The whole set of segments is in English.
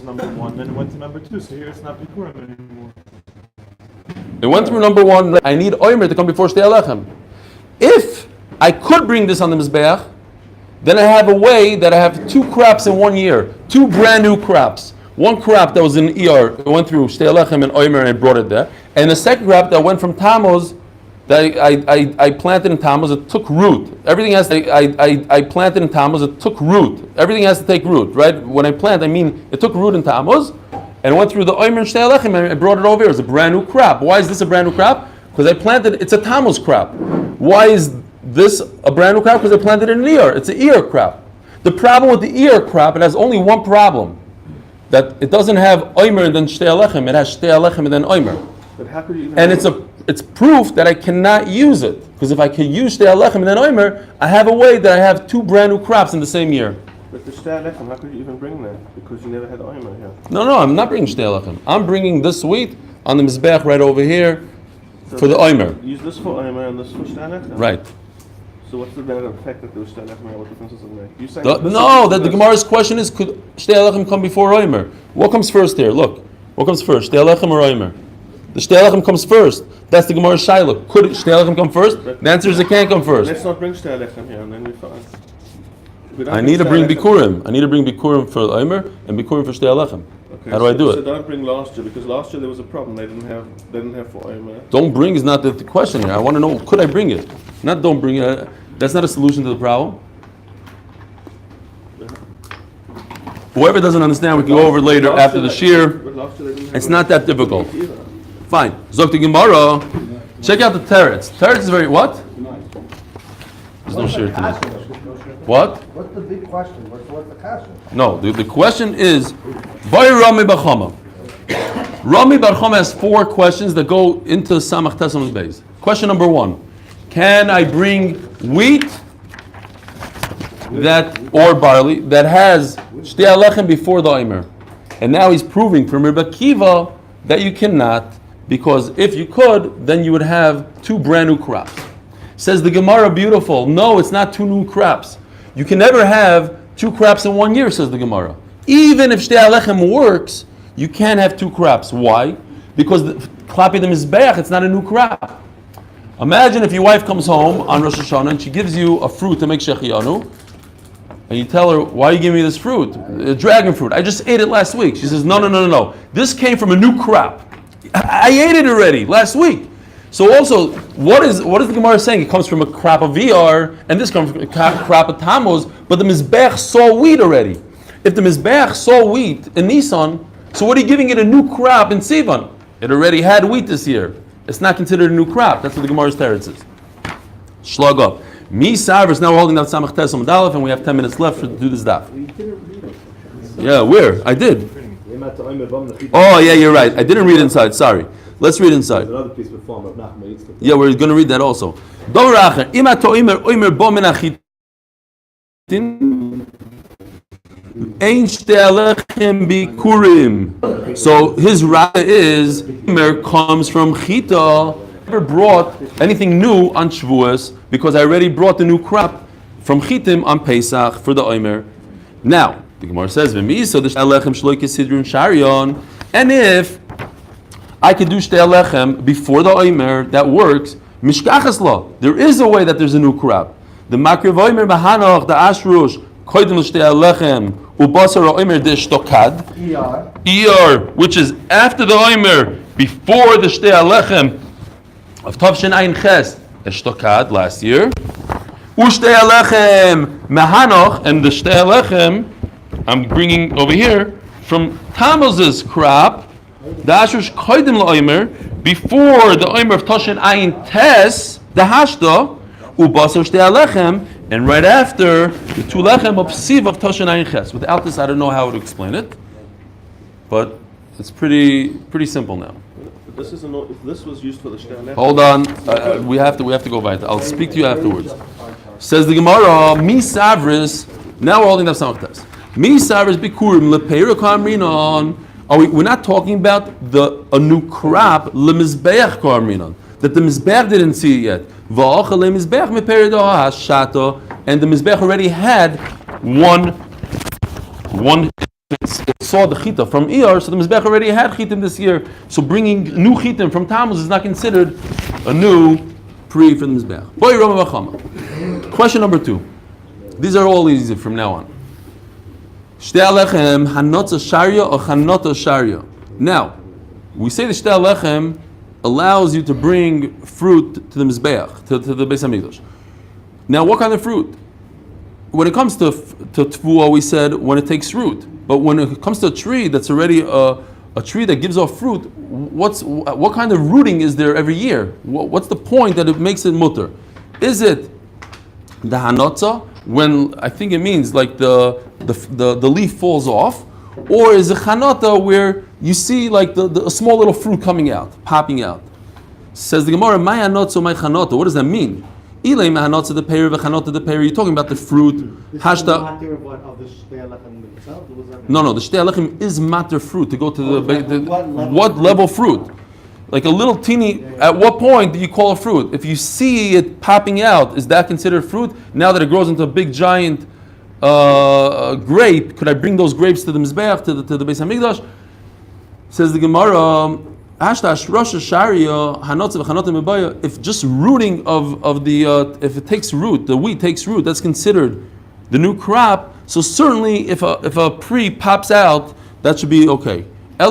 number one, then it went to number two. So here it's not bikurim anymore. It went through number one. I need oimer to come before shtei alechem. If I could bring this on the mizbeach, then I have a way that I have two crops in 1 year, two brand new crops. One crop that was in ER, it went through shtei alechem and oimer and I brought it there, and the second crop that went from Tammuz, that I planted in Tammuz, it took root. Everything has to, I planted in Tammuz, it took root. Everything has to take root, right? When I plant, I mean it took root in Tammuz, and it went through the oimer and shtei alechem, and I brought it over here. It's a brand new crop. Why is this a brand new crop? Because I planted, it's a Tammuz crop. Why is this a brand new crop? Because I planted it in ER. It's an ER crop. The problem with the ER crop, it has only one problem. That it doesn't have oimer and then shtei alechem. It has shtei alechem and then oimer. But how could you even? And it's proof that I cannot use it, because if I can use shtei alechem and then oimer, I have a way that I have two brand new crops in the same year. But the shtei alechem, how could you even bring that? Because you never had oimer here. No, I'm not bringing shtei alechem. I'm bringing this wheat on the mizbeach right over here for the oimer. Use this for oimer and this for shtei alechem. Right. So what's the benefit of the fact that there was shtei alechem? What difference does it make? You saying That the Gemara's question is, could shtei alechem come before oimer? What comes first here? Look, what comes first? Shtei alechem or oimer? The shtei alechem comes first. That's the Gemara's shaila. Could shtei alechem come first? The answer is it can't come first. Let's not bring shtei alechem here, and then we're fine. I need to bring bikurim. I need to bring bikurim for oimer and bikurim for shtei alechem. Okay, how do I do so it? don't bring last year, because last year there was a problem. They didn't have for oimer. Don't bring is not the question here. I want to know, could I bring it? Not don't bring it. That's not a solution to the problem. Whoever doesn't understand, we can go over it later after the shir. It's not that difficult. Fine. Zok the Gemara. Check out the teretz. Teretz is very what? There's no shir tonight. What? What's the big question? What's the kasha? No, the question is, Vay Rami Bar Chama. Rami Bar Chama has 4 questions that go into Samach Tesam's base. Question number 1: can I bring wheat or barley that has shtei alechem before the oimer? And now he's proving from Rebbe Kiva that you cannot, because if you could, then you would have 2 brand new crops. Says the Gemara, beautiful. No, it's not 2 new crops. You can never have 2 crops in 1 year, says the Gemara. Even if shtei alechem works, you can't have 2 crops. Why? Because klapi the mizbeach, it's not a new crop. Imagine if your wife comes home on Rosh Hashanah and she gives you a fruit to make shechiyanu, and you tell her, why are you giving me this fruit? Dragon fruit. I just ate it last week. She says, no. This came from a new crop. I ate it already last week. So also, what is the Gemara saying? It comes from a crop of VR, and this comes from a crop of Tammuz, but the Mizbeach saw wheat already. If the Mizbeach saw wheat in Nisan, so what are you giving it a new crop in Sivan? It already had wheat this year. It's not considered a new crop. That's what the Gemara's teretz is. Shlag up. Mi Savers, now we're holding that Samach Tes Amud Aleph, and we have 10 minutes left to do this daf. Yeah, where? I did. Oh, yeah, you're right. I didn't read inside. Sorry. Let's read inside. Yeah, we're going to read that also. So his raya is Imer comes from Chita. Never brought anything new on Shavuos because I already brought the new crop from Chitim on Pesach for the Omer. Now the Gemara says, "V'miso the alechem shloike sidrun sharion," and if I could do shtei alechem before the Omer, that works. Mishkachas law. There is a way that there's a new crop. The makriv Omer bahanoch the ashrush koydem shtei alechem ubasar Omer de shtokad ER, which is after the Omer before the shtei alechem of Tavshin Ayin Ches Eshtokad last year. Ushtei alechem mahanoch, and the shtei alechem I'm bringing over here from Tammuz's crop. The Ashush Koidim LaOimer, before the Omer of Toshin Ayin Tes, the Hashta, Ubasar Shtei Alechem, and right after the 2 Lechem of Siv of Toshin Ayin Ches. Without this, I don't know how to explain it, but it's pretty simple now. This is if this was used for the Shtei Alechem. Hold on, we have to go back. I'll speak to you afterwards. Says the Gemara, Mi Savris. Now we're holding the Samach Tes. Mi Savris Bikurim LePeira Kamrinon. We're not talking about a new crop, lemizbeach karminon, that the mizbeach didn't see it yet. V'achal lemizbeach meperidah hashata, and the mizbeach already had one it saw the chita from Iyar, so the Mizbech already had chitim this year. So bringing new chitim from Tammuz is not considered a new pre for the Mizbech. Boy, Rama Bachama. Question number 2. These are all easy from now on. Shtei alechem hanotza sharia or chanota sharia. Now, we say the shtei alechem allows you to bring fruit to the Mizbeach, to the Beis Hamikdash. Now, what kind of fruit? When it comes to tfuah, we said when it takes root. But when it comes to a tree that's already a tree that gives off fruit, what kind of rooting is there every year? What's the point that it makes it mutter? Is it the hanotza, when I think it means like the leaf falls off, or is it chanota where you see like a small little fruit coming out, popping out? Says the Gemara, my hanotza, my chanota. What does that mean? Eli hanotza the peir, v'chanota the peir. You're talking about the fruit. Hashta. No, the shtei alechem is matter fruit to go to what level fruit? Like a little teeny. At what point do you call a fruit? If you see it popping out, is that considered fruit? Now that it grows into a big giant grape, could I bring those grapes to the mizbeach, to the Beis Hamikdash? Says the Gemara, if just rooting of the if it takes root, the wheat takes root, that's considered the new crop. So certainly, if a pre pops out, that should be okay. We're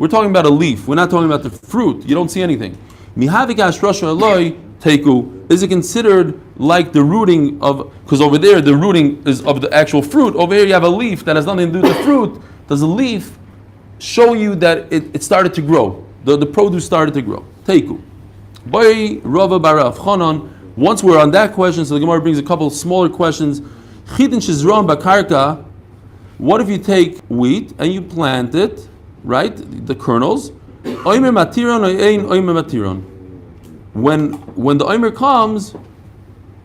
talking about a leaf. We're not talking about the fruit. You don't see anything. Is it considered like the rooting of? Because over there the rooting is of the actual fruit. Over here you have a leaf that has nothing to do with the fruit. Does the leaf show you that it started to grow? The produce started to grow. Teiku. Boy Rava Barav Chanan. Once we're on that question, so the Gemara brings a couple of smaller questions. Chitin shizron bakarka. What if you take wheat and you plant it, right? The kernels. Oimer matiron or ein oimer matiron. When the oimer comes,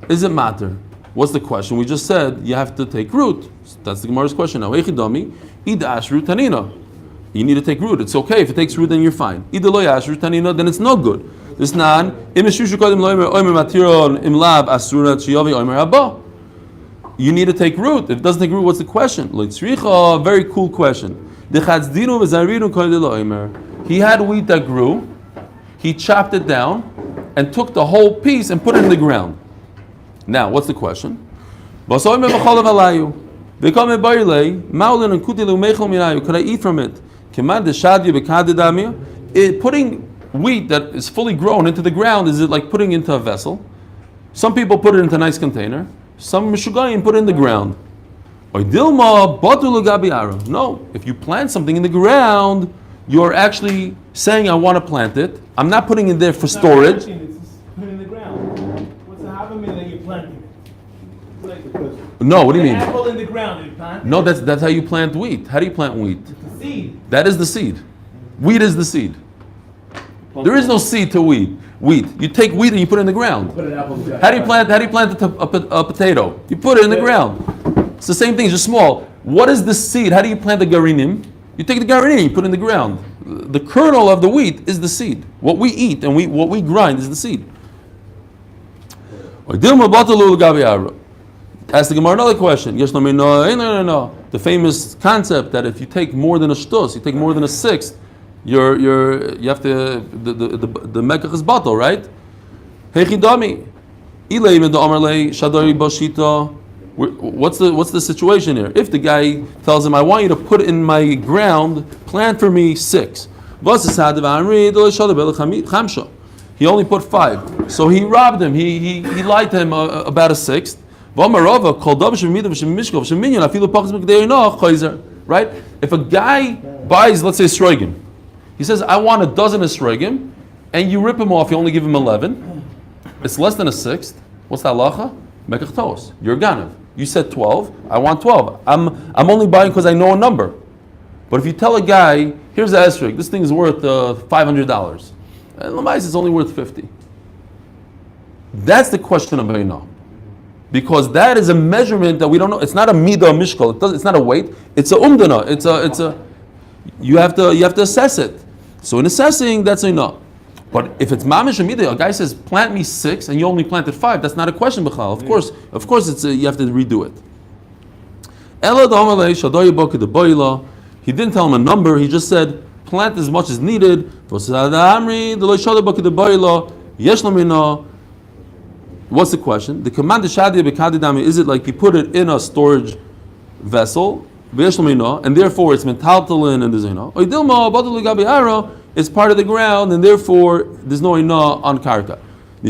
is it matter? What's the question? We just said you have to take root. That's the Gemara's question now. Echidami idash root tanina. You need to take root. It's okay if it takes root, then you're fine. Idalo yash root tanina, then it's no good. This nan imeshushu kodim loimer oimer matiron imlab asura chiyavi oimer haba. You need to take root. If it doesn't take root, what's the question? Very cool question. He had wheat that grew. He chopped it down and took the whole piece and put it in the ground. Now, what's the question? Could I eat from it? Putting wheat that is fully grown into the ground, is it like putting into a vessel? Some people put it into a nice container. Some mishugayim put it in the ground. No, if you plant something in the ground, you're actually saying I want to plant it. I'm not putting it there for storage. It's put it in the ground. What's the half a minute that you're planting it? No, what do you mean? Apple in the ground, you plant it? No, that's how you plant wheat. How do you plant wheat? The seed. That is the seed. Wheat is the seed. There is no seed to wheat. You take wheat and you put it in the ground. How do you plant a potato? You put it in the ground. It's the same thing, it's just small. What is the seed? How do you plant the garinim? You take the garinim, you put it in the ground. The kernel of the wheat is the seed. What we eat and what we grind is the seed. Ask the Gemara another question. Yes, no. The famous concept that if you take more than a shtus, you take more than a sixth, you have to the mekach is batal, right? Hechidami. What's the situation here? If the guy tells him, I want you to put in my ground, plant for me 6. He only put 5. So he robbed him. He lied to him about a 6th. Right? If a guy buys, let's say, esrogim, he says, I want a dozen esrogim, and you rip him off, you only give him 11. It's less than a 6th. What's that halacha? Mekach tos. You're a ganav. You said 12. I want 12. I'm only buying because I know a number. But if you tell a guy, here's the esrog, this thing is worth $500, and Lamais is only worth 50. That's the question of Einah. Because that is a measurement that we don't know. It's not a midah mishkal. It's not a weight. It's a umdana. It's a. You have to assess it. So in assessing, that's enough. But if it's mamish midah, a guy says plant me 6 and you only planted 5. That's not a question, b'chal. Of course, it's you have to redo it. He didn't tell him a number. He just said, plant as much as needed. What's the question? The command is it like you put it in a storage vessel, and therefore it's metaltalin and there's it's part of the ground, and therefore there's no ina on karka. Do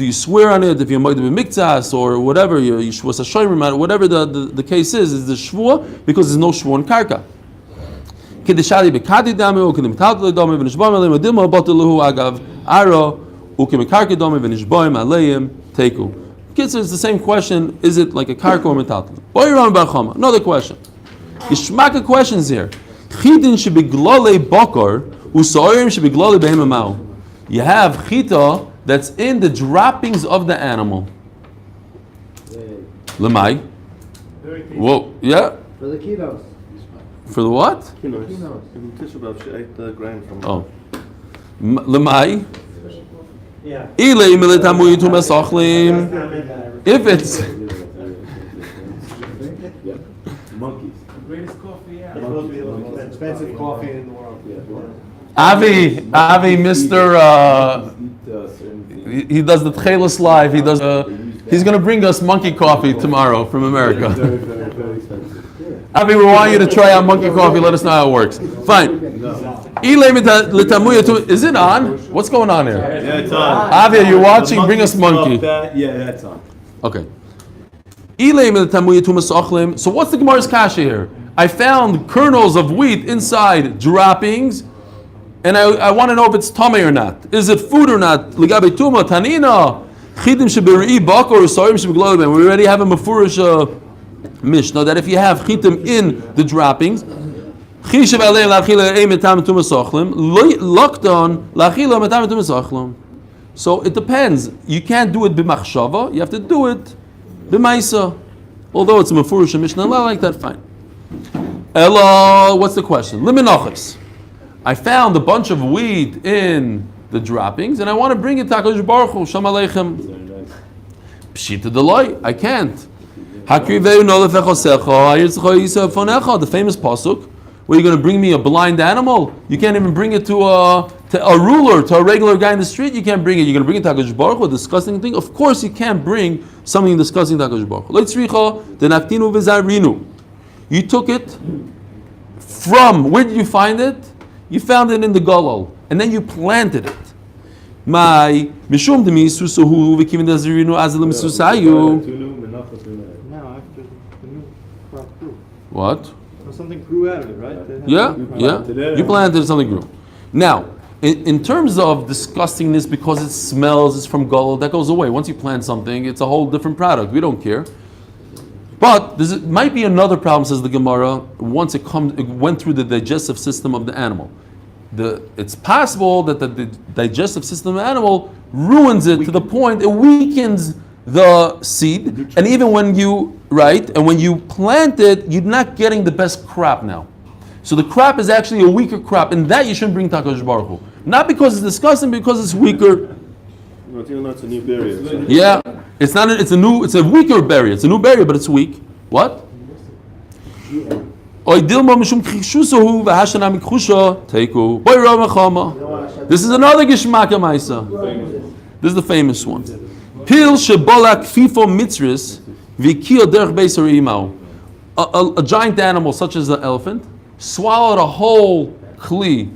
you swear on it if you're moed b'miktzas or whatever, you shvus hashoyrim, whatever the case is the shvua, because there's no shvua on karka. Kedeshali bekadi dami u kedim dami v'nishbam aleim adilma bataluhu agav aro u kemikarka dami v'nishbam aleim teku. Kids, it's the same question. Is it like a karka or metaltal? Boiram barchama. Another question. Yishmaka questions here. Chidin shebiglale bakar usoyim shebiglale behemamau. You have chita that's in the droppings of the animal. Lemai. Whoa, yeah. For the kilos. For the what? Kinos. In Tisha B'Av, she ate the grain from. Oh. Lemai. Yeah. Ilay militamu yitum esachlim. If it's Monkeys. Greatest coffee ever. Expensive coffee in the world. Avi, Mr. He does the Tchelis live. He does. He's going to bring us monkey coffee tomorrow from America. Very, very, very expensive. Avi, we want you to try out monkey coffee. Let us know how it works. Fine. Is it on? What's going on here? Yeah, it's on. Avi, are you watching? Bring us monkey. Yeah, that's on. Okay. So what's the Gemara's kasha here? I found kernels of wheat inside droppings, and I want to know if it's tamei or not. Is it food or not? Ligabe tuma tanina chidim shebirei bakor usoyim shebeglolben. We already have a mefurish mishnah that if you have chitim in the droppings, chishav aleim lachila ein metam tuma sochlim lockdown lachila metam tuma sochlim. So it depends. You can't do it b'machshava. You have to do it b'maisa. Although it's a mefurish mishnah, I like that. Fine. Ella, what's the question? Menachos. I found a bunch of wheat in the droppings, and I want to bring it to HaKadosh Baruch Hu, Shalom Aleichem. Pshita delay. I can't. The famous pasuk, where you're going to bring me a blind animal. You can't even bring it to a ruler, to a regular guy in the street. You can't bring it. You're going to bring it to HaKadosh Baruch Hu, a disgusting thing. Of course, you can't bring something disgusting to HaKadosh Baruch Hu. You took it from, where did you find it? You found it in the Golol, and then you planted it. My mishum de misusuhu v'kivin dazirinu azalim misusayu. Now after the new crop grew. What? So something grew out of it, right? Yeah. You planted something grew. Now, in terms of disgustingness, because it smells, it's from Golol, that goes away. Once you plant something, it's a whole different product. We don't care. But there might be another problem, says the Gemara, once it went through the digestive system of the animal. It's possible that the digestive system of the animal ruins it to the point it weakens the seed. And even when you plant it, you're not getting the best crop now. So the crop is actually a weaker crop, and that you shouldn't bring to HaKadosh Baruch Hu. Not because it's disgusting, because it's weaker. No, it's a new berry. Yeah, it's not. It's a weaker berry. It's a new berry, but it's weak. What? This is another Gishmaka Maisa. This is the famous one. Pil shebolak fifo mitzris v'kio derech beisar imau. A giant animal such as the elephant swallowed a whole kli,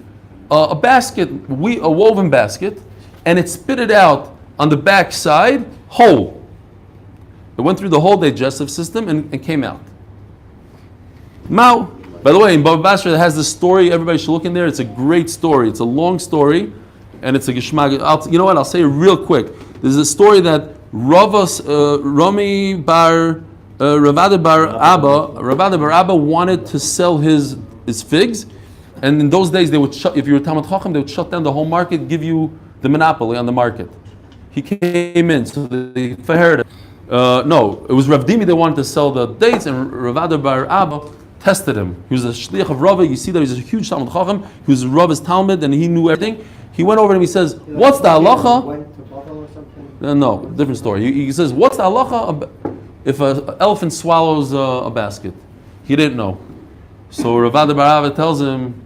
a basket, a woven basket, and it spit it out on the back side whole. It went through the whole digestive system and came out. Now, by the way, in Bava Basra it has this story. Everybody should look in there. It's a great story. It's a long story, and it's a geshmag. You know what? I'll say it real quick. There's a story that Rami bar Ravada bar Abba wanted to sell his figs, and in those days they would if you were Talmid Chacham, they would shut down the whole market, give you the monopoly on the market. He came in, so they fired him. No, it was Rav Dimi that wanted to sell the dates, and Ravada bar Abba tested him. He was a shliach of Rava. You see that he's a huge Talmid Chacham. He was Rava's Talmud, and he knew everything. He went over to him. He says, "What's the halacha?" No, different story. He says, "What's the halacha if an elephant swallows a basket? He didn't know. So Rav Ada bar Ava tells him,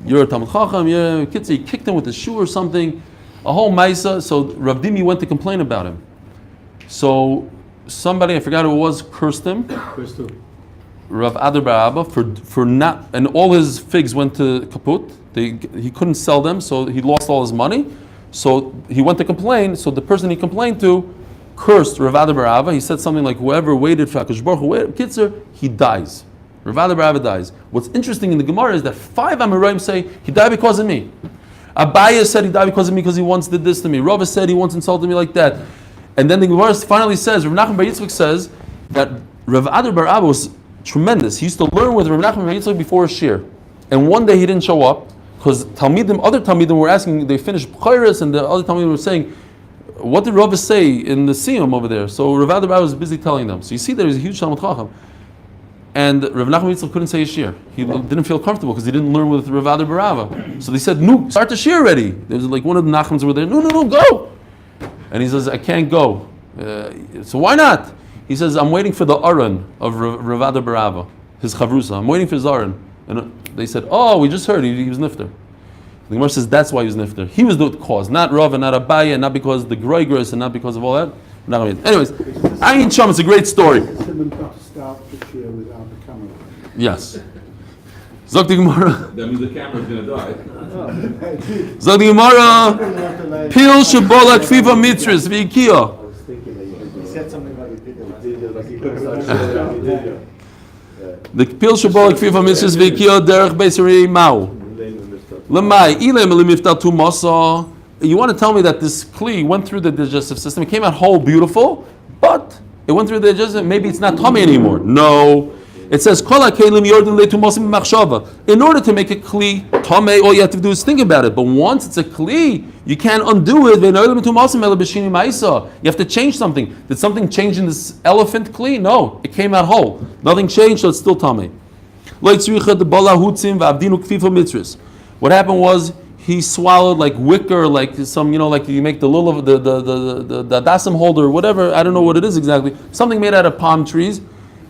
you're a Talmud Chacham, you're a Kitzi. He kicked him with a shoe or something, a whole maisa. So Rav Dimi went to complain about him. So somebody, I forgot who it was, cursed him. Crystal. Rav Ada bar Ava for not, and all his figs went to kaput. He couldn't sell them, so he lost all his money. So he went to complain. So the person he complained to cursed Rav Ada bar Ava. He said something like, whoever waited for HaKadosh Baruch Hu, Kitzer, he dies. Rav Ada bar Ava dies. What's interesting in the Gemara is that 5 Amoraim say, he died because of me. Abaya said he died because of me because he once did this to me. Rava said he once insulted me like that. And then the Gemara finally says, Rav Nachman bar Yitzchak says that Rav Ada bar Ava was tremendous. He used to learn with Rav Nachman bar Yitzchak before a shir. And one day he didn't show up because other Talmidim were asking, they finished B'chayres, and the other Talmidim were saying, what did Rava say in the Siyum over there? So Rav Ada bar Ava was busy telling them. So you see there's a huge Talmud Chacham. And Rav Nachman Yitzchak couldn't say a shir. He didn't feel comfortable because he didn't learn with Rav Ada bar Ava. So they said, no, start the shir already. There was like one of the Nachmans were there, no, go. And he says, I can't go. So why not? He says, I'm waiting for the Aron of Rav Ada bar Ava, his Chavrusa. I'm waiting for his Aron. And they said, oh, we just heard he was nifter. The Gemara says that's why he was nifter. He was the cause, not Rav and not Abaya, and not because of the Groigers and not because of all that. Anyways, Ayin Sham, it's a great story. Yes. Zog the Gemara. That means the camera's gonna die. Zog the Gemara. Pil Shabola Kfiva Mitzris V'Ikiyah. He said something about it. The Pil Shabola Kfiva Mitzris V'Ikiyah Derech Beisari Mau. Lamai Ilem Elimiftal Tu Masa. You want to tell me that this kli went through the digestive system? It came out whole, beautiful, but it went through the digestive. Maybe it's not tummy anymore. No. It says, in order to make a kli tamei, all you have to do is think about it. But once it's a kli, you can't undo it. You have to change something. Did something change in this elephant kli? No, it came out whole. Nothing changed, so it's still tamei. What happened was he swallowed like wicker, like some, like you make the lulav, the dasim holder, whatever. I don't know what it is exactly. Something made out of palm trees.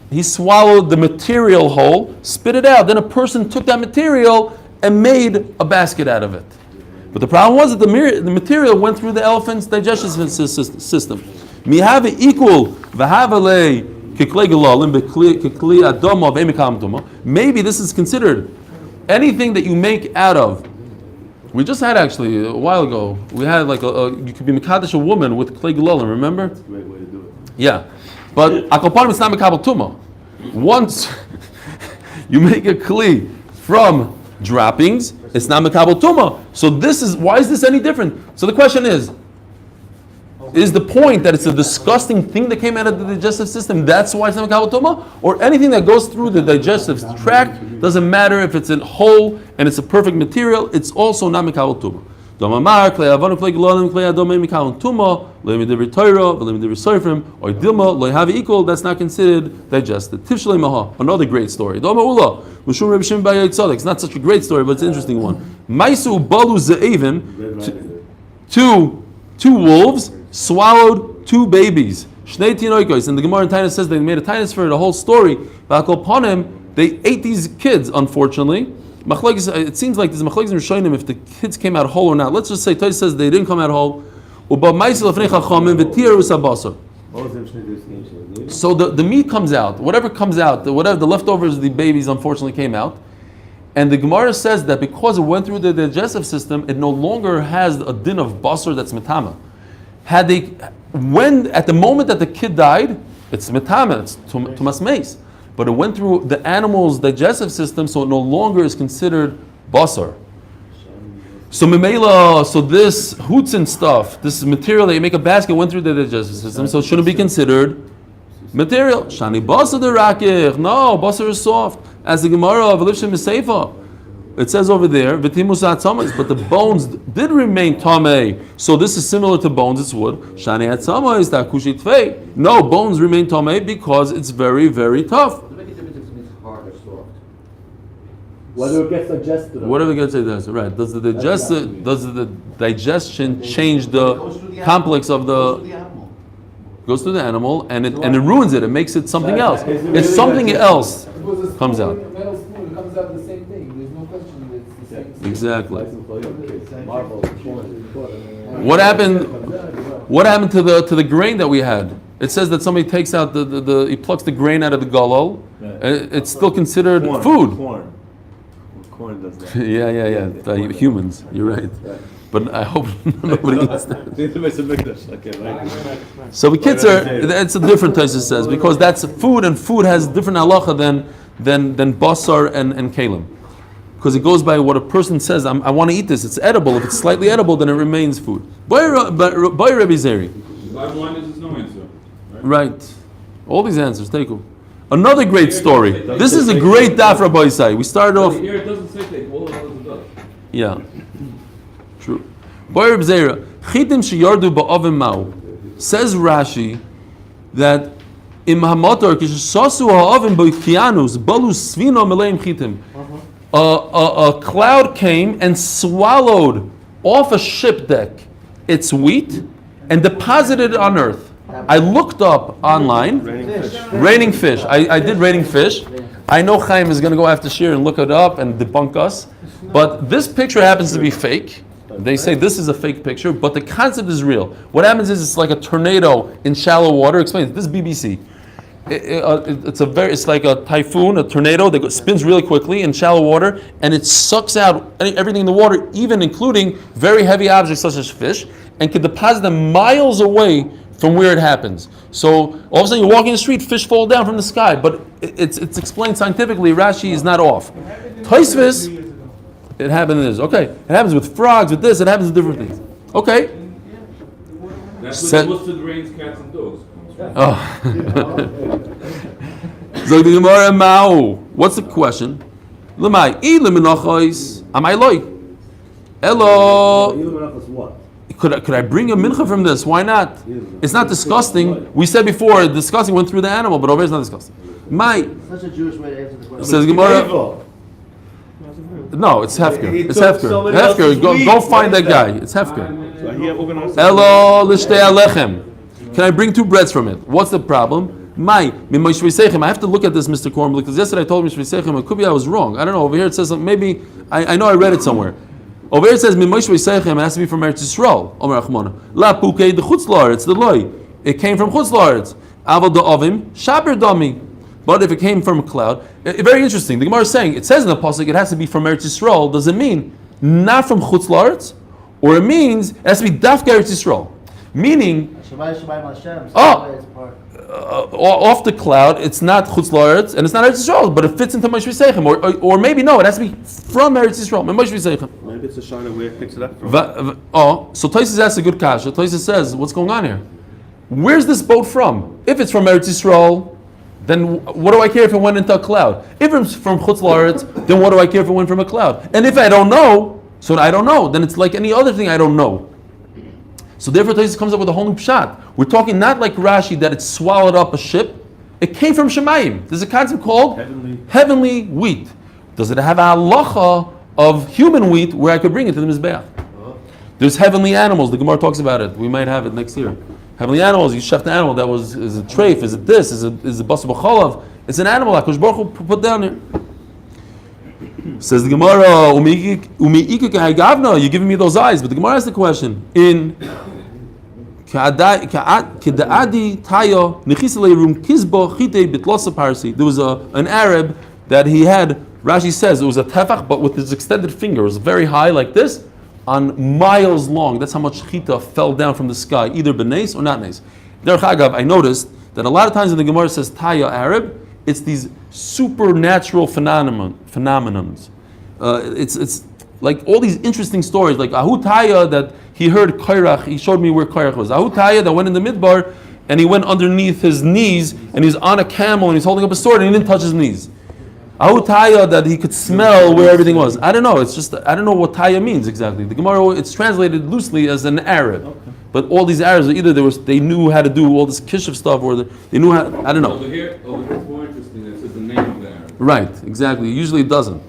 He swallowed the material whole, spit it out. Then a person took that material and made a basket out of it. But the problem was that the material went through the elephant's digestive system. Mihave equal v'havale kiklei galalim kikli adoma v'emikam tuma. Maybe this is considered anything that you make out of. We just had actually a while ago. We had like you could be mekadesh a woman with klei galalim. Remember? That's a great way to do it. Yeah. But akopanim is not mekabel tuma. Once you make a kli from droppings, it's not mekabel tuma. So why is this any different? So the question is the point that it's a disgusting thing that came out of the digestive system, that's why it's not mekabel tuma? Or anything that goes through the digestive tract, doesn't matter if it's in whole and it's a perfect material, it's also not mekabel tuma. That's not considered digested. Another great story. It's not such a great story, but it's an interesting one. Two wolves swallowed 2 babies. And the Gemara in Tainus says they made a Tainus for it, a whole story. They ate these kids, unfortunately. It seems like there's machlokes in Rishonim if the kids came out whole or not. Let's just say Tainus says they didn't come out whole. So the meat comes out, whatever the leftovers of the babies unfortunately came out. And the Gemara says that because it went through the digestive system, it no longer has a din of basar that's metama. At the moment that the kid died, it's metama, it's tumas meis. But it went through the animal's digestive system, so it no longer is considered basar. So this hutzin stuff, this material that you make a basket, went through the digestive system, so it shouldn't be considered material. Shani basar the rakich. No, basar is soft. As the Gemara of Elishim Miseifa, it says over there, v'timus atzamas, but the bones did remain tamei. So this is similar to bones, it's wood. Shani atzamas takushi tfei. No, bones remain tamei because it's very, very tough. Whether it gets digested. Whatever gets digested, right? Does the digestion change the complex of the? goes through the animal, and it ruins it. It makes it something else. It's something else comes out. Metal spoon, it comes out the same thing. There's no question that it's the same thing. Exactly. Marble, What happened to the grain that we had? It says that somebody takes out he plucks the grain out of the galal. It's still considered food. Corn does that. Yeah. Humans, you're right. But I hope nobody gets that. So the kids it's a different place it says, because that's food, and food has different halacha than basar and kalim. Because it goes by what a person says, I want to eat this, it's edible. If it's slightly edible, then it remains food. By Rabbi Zeri. Bottom line is there's no answer. Right. All these answers, take them. Another great story. This is a great daf Rabbi Isai. We started off. Here it doesn't say take, all of it does. Yeah. True. Boy Reb Zera, chitim sheyardu ba'avim mau. Says Rashi that im hamator kishasu ha'avim b'kianus balu svino meleim chitim. A cloud came and swallowed off a ship deck its wheat and deposited it on earth. I looked up online. Raining fish. I did raining fish. I know Chaim is going to go after Shir and look it up and debunk us. But this picture happens to be fake. They say this is a fake picture, but the concept is real. What happens is it's like a tornado in shallow water. Explain this is BBC. It's like a typhoon, a tornado that spins really quickly in shallow water, and it sucks out everything in the water, even including very heavy objects such as fish, and can deposit them miles away from where it happens. So all of a sudden you're walking the street, fish fall down from the sky, but it's explained scientifically. Rashi is not off. Tosfos, it happens. Okay, it happens with frogs, with this. It happens with different things. Okay. That's what the Muslim rains cats and dogs. Oh. So the Gemara Mao. What's the question? Lemai Eli Menachos. Am I like? Hello. What? Could I bring a mincha from this? Why not? It's not disgusting. We said before, disgusting went through the animal, but over here it's not disgusting. Such a Jewish way to answer the question. Says Gemara. No, it's Hefker. It's Hefker. Hefker. Go find that guy. It's Hefker. Hello, lishtei alechem. Can I bring 2 breads from it? What's the problem? I have to look at this, Mr. Korn, because yesterday I told Mr. Seichem, it could be I was wrong. I don't know. Over here it says maybe I know I read it somewhere. Over here it says Mimosh Seichem has to be from Eretz Yisrael. Omer Achmona. La puke the Chutz La'aretz, the loy. It came from Chutz La'aretz. Aval da Ovim Shaber Dami. But if it came from a cloud, very interesting. The Gemara is saying it says in the pasuk it has to be from Eretz Yisrael. Does it mean not from Chutz La'aretz, or it means it has to be Dafka Eretz Yisrael? Meaning, off the cloud, it's not Chutz La'aretz and it's not Eretz Yisrael, but it fits into Moshe Seichem, or maybe no, it has to be from Eretz Yisrael. Moshe Seichem. Maybe it's a shiner where it picks it up from. So Tosfos asks a good kasha. Tosfos says, what's going on here? Where's this boat from? If it's from Eretz Yisrael, then what do I care if it went into a cloud? If it's from Chutz La'aretz, then what do I care if it went from a cloud? And if I don't know, so I don't know, then it's like any other thing I don't know. So therefore Tosfos comes up with a whole new pshat. We're talking not like Rashi that it swallowed up a ship. It came from Shemayim. There's a concept called heavenly wheat. Does it have a halacha of human wheat where I could bring it to the Mizbeach? There's heavenly animals. The Gemara talks about it. We might have it next year. Heavenly animals. You chef the animal that is it treif? Is it this? Is it basar b'chalav? It's an animal. HaKadosh Baruch Hu put down here. Says the Gemara, you're giving me those eyes, but the Gemara asks the question in there was an Arab that he had, Rashi says it was a tefach, but with his extended finger. It was very high like this, on miles long. That's how much chita fell down from the sky, either benes or not nes. Derech Agav, I noticed that a lot of times when the Gemara says Taya Arab, it's these supernatural phenomenons. It's like all these interesting stories, like Ahu Taya that he heard Kairach, he showed me where Kairach was. Ahu Taya that went in the midbar and he went underneath his knees and he's on a camel and he's holding up a sword and he didn't touch his knees. Ahu Taya that he could smell where everything was. I don't know. It's just I don't know what Taya means exactly. The Gemara, it's translated loosely as an Arab. Okay. But all these Arabs, either they knew how to do all this kishuv stuff, or they knew how. I don't know. Over here, it's more interesting. It says the name of the Arab. Right, exactly. Usually it doesn't.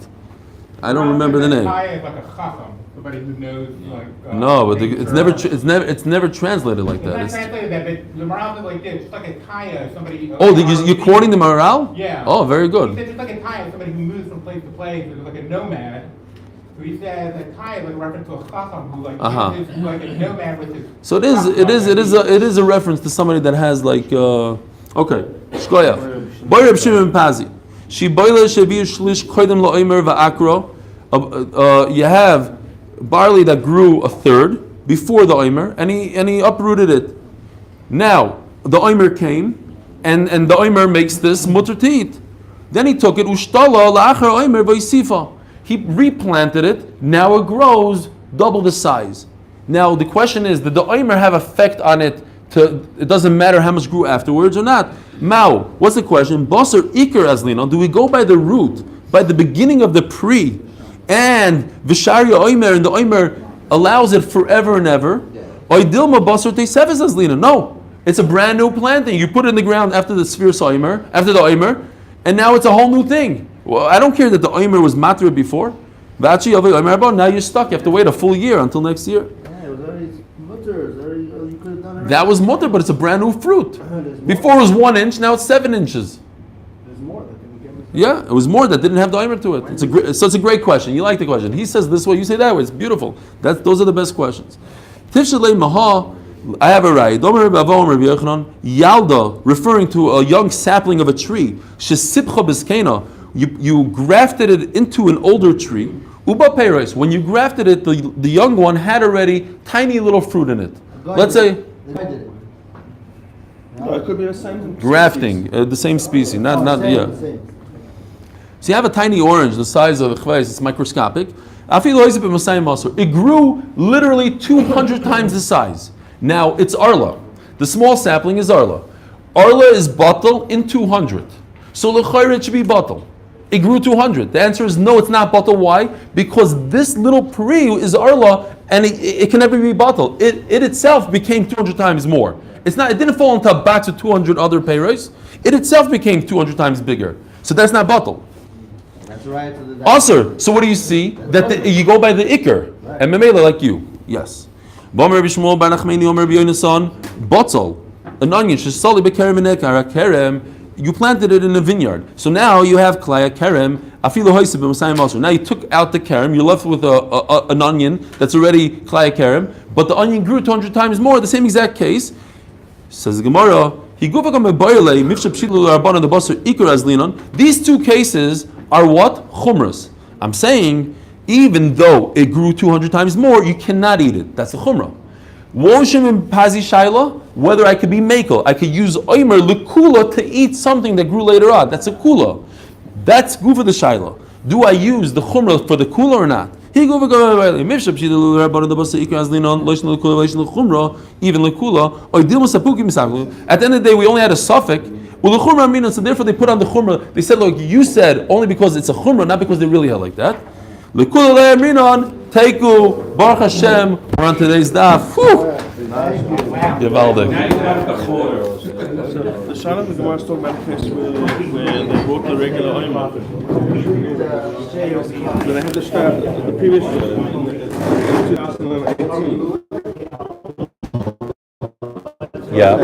I don't remember the name. Kaya is like a chacham, somebody who knows like. No, but nature. it's never translated like It's that. not It's, translated that, but the morale is like this. It's like a kaya, somebody. oh, you're quoting the Maharal? Yeah. Oh, very He good. says it's like a kaya, somebody who moves from place to place. It's like a nomad. So he says a kaya is like a reference to a chacham who like is like a nomad with his. So it is a reference to somebody that has like okay. Shkoyach. Boy Reb Shimon Pazi. She boile shevi shlish koydem lo'imer va'akro. You have barley that grew a third before the oimer, and he uprooted it. Now the oimer came, and the oimer makes this mutter to eat. Then he took it ushtala la'achar oimer v'yisifa. He replanted it. Now it grows double the size. Now the question is, did the oimer have effect on it? It doesn't matter how much grew afterwards or not. Mao, what's the question? Basar ikar azlino. Do we go by the root, by the beginning of the pre, and visharia oimer, and the oimer allows it forever and ever? Oidilma basar teisefes azlino. No, it's a brand new planting. You put it in the ground after the sphere oimer, after the oimer, and now it's a whole new thing. Well, I don't care that the oimer was matrid before. Now you're stuck. You have to wait a full year until next year. Yeah, it was already mutter. You could have done it. That was mutter, but it's a brand new fruit. Before it was 1 inch, now it's 7 inches. There's more that can be given. Yeah, it was more that didn't have the oimer to it. So it's a great question. You like the question. He says this way, you say that way. It's beautiful. Those are the best questions. Tifshalei maha. I have a right. Yalda, referring to a young sapling of a tree. Shesipcha biskena. You grafted it into an older tree. Uba peiros. When you grafted it, the young one had already tiny little fruit in it. Let's say No, it could be the same. grafting, the same species, not yeah. Same. So you have a tiny orange, the size of the chvais, it's microscopic. It grew literally 200 times the size. Now it's arla. The small sapling is arla. Arla is batal in 200. So l'chayr it should be batal. It grew 200. The answer is no, it's not batal. Why? Because this little pri is arla, and it can never be batal. It itself became 200 times more. It didn't fall into a box of 200 other peiros. It itself became 200 times bigger. So that's not batal. That's right. Asr. So what do you see? That you go by the ikr. And memela like you. Yes. Batal. An onion. Shesali bekerem nekar kerem. You planted it in a vineyard. So now you have klaya kerem. Afilu hoisib b'masayim asr. Now you took out the kerem. You're left with an onion that's already klaya kerem. But the onion grew 200 times more. The same exact case. Says the Gemara. These two cases are what? Chumras. I'm saying, even though it grew 200 times more, you cannot eat it. That's a chumrah. Woshim and pazi shaila, whether I could be makel, I could use oimer lekula to eat something that grew later on. That's a kula. That's good for the shaila. Do I use the chumrah for the kula or not? Even lekula. At the end of the day, we only had a suffix. So therefore they put on the chumrah. They said, look, you said only because it's a chumrah, not because they really held like that. Teiku, Baruch Hashem, we're on today's daf. Gewaldig. The Shana of the Gemara is talking about the case where they brought the regular oimer. When they had to start the previous year, in 2018. Yeah.